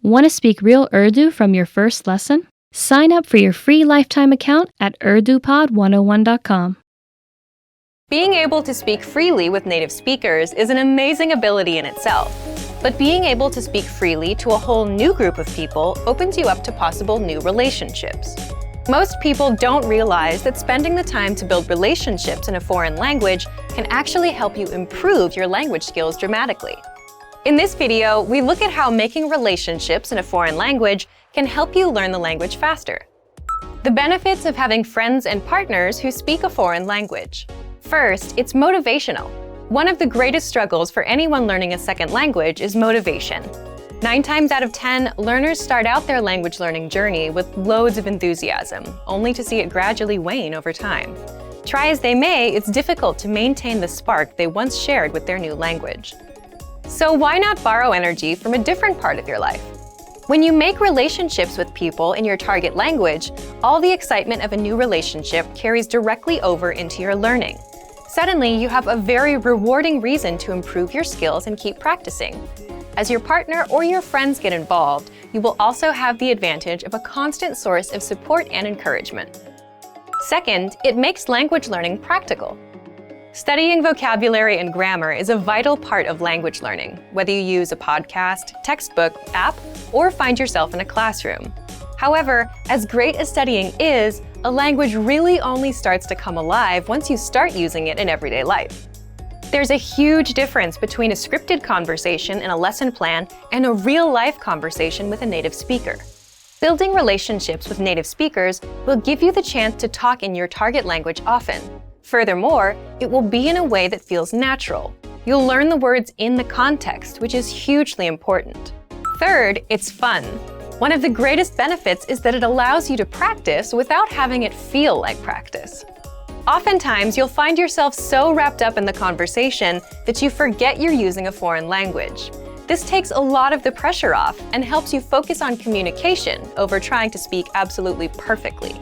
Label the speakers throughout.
Speaker 1: Want to speak real Urdu from your first lesson? Sign up for your free lifetime account at urdupod101.com.
Speaker 2: Being able to speak freely with native speakers is an amazing ability in itself. But being able to speak freely to a whole new group of people opens you up to possible new relationships. Most people don't realize that spending the time to build relationships in a foreign language can actually help you improve your language skills dramatically. In this video, we look at how making relationships in a foreign language can help you learn the language faster. The benefits of having friends and partners who speak a foreign language. First, it's motivational. One of the greatest struggles for anyone learning a second language is motivation. 9 times out of 10, learners start out their language learning journey with loads of enthusiasm, only to see it gradually wane over time. Try as they may, it's difficult to maintain the spark they once shared with their new language. So why not borrow energy from a different part of your life? When you make relationships with people in your target language, all the excitement of a new relationship carries directly over into your learning. Suddenly, you have a very rewarding reason to improve your skills and keep practicing. As your partner or your friends get involved, you will also have the advantage of a constant source of support and encouragement. Second, it makes language learning practical. Studying vocabulary and grammar is a vital part of language learning, whether you use a podcast, textbook, app, or find yourself in a classroom. However, as great as studying is, a language really only starts to come alive once you start using it in everyday life. There's a huge difference between a scripted conversation in a lesson plan and a real-life conversation with a native speaker. Building relationships with native speakers will give you the chance to talk in your target language often. Furthermore, it will be in a way that feels natural. You'll learn the words in the context, which is hugely important. Third, it's fun. One of the greatest benefits is that it allows you to practice without having it feel like practice. Oftentimes, you'll find yourself so wrapped up in the conversation that you forget you're using a foreign language. This takes a lot of the pressure off and helps you focus on communication over trying to speak absolutely perfectly.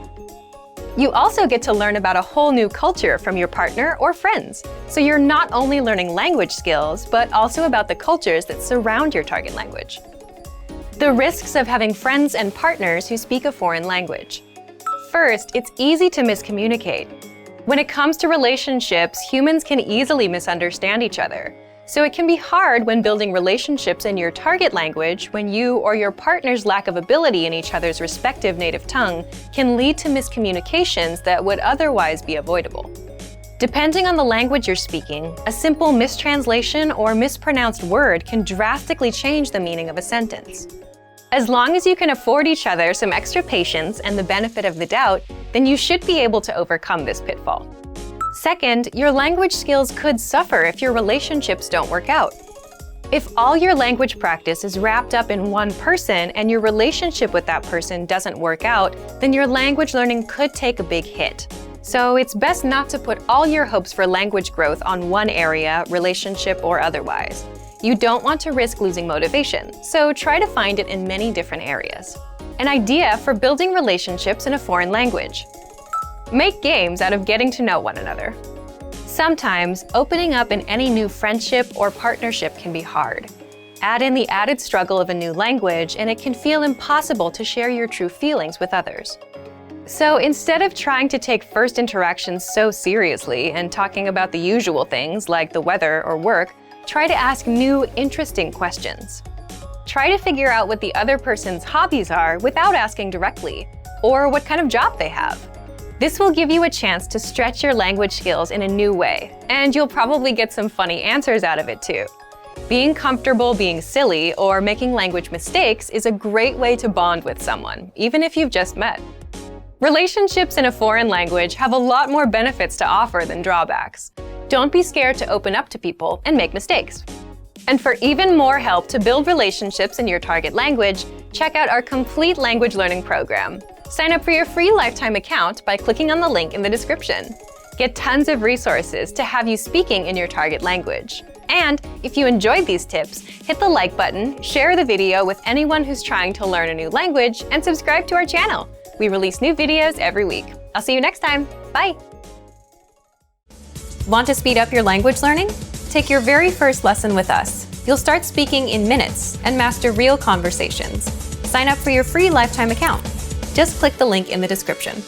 Speaker 2: You also get to learn about a whole new culture from your partner or friends, so you're not only learning language skills, but also about the cultures that surround your target language. The risks of having friends and partners who speak a foreign language. First, it's easy to miscommunicate. When it comes to relationships, humans can easily misunderstand each other. So it can be hard when building relationships in your target language when you or your partner's lack of ability in each other's respective native tongue can lead to miscommunications that would otherwise be avoidable. Depending on the language you're speaking, a simple mistranslation or mispronounced word can drastically change the meaning of a sentence. As long as you can afford each other some extra patience and the benefit of the doubt, then you should be able to overcome this pitfall. Second, your language skills could suffer if your relationships don't work out. If all your language practice is wrapped up in one person and your relationship with that person doesn't work out, then your language learning could take a big hit. So it's best not to put all your hopes for language growth on one area, relationship or otherwise. You don't want to risk losing motivation, so try to find it in many different areas. An idea for building relationships in a foreign language. Make games out of getting to know one another. Sometimes, opening up in any new friendship or partnership can be hard. Add in the added struggle of a new language, and it can feel impossible to share your true feelings with others. So instead of trying to take first interactions so seriously and talking about the usual things like the weather or work, try to ask new, interesting questions. Try to figure out what the other person's hobbies are without asking directly, or what kind of job they have. This will give you a chance to stretch your language skills in a new way, and you'll probably get some funny answers out of it too. Being comfortable being silly or making language mistakes is a great way to bond with someone, even if you've just met. Relationships in a foreign language have a lot more benefits to offer than drawbacks. Don't be scared to open up to people and make mistakes. And for even more help to build relationships in your target language, check out our complete language learning program. Sign up for your free lifetime account by clicking on the link in the description. Get tons of resources to have you speaking in your target language. And if you enjoyed these tips, hit the like button, share the video with anyone who's trying to learn a new language, and subscribe to our channel. We release new videos every week. I'll see you next time. Bye! Want to speed up your language learning? Take your very first lesson with us. You'll start speaking in minutes and master real conversations. Sign up for your free lifetime account. Just click the link in the description.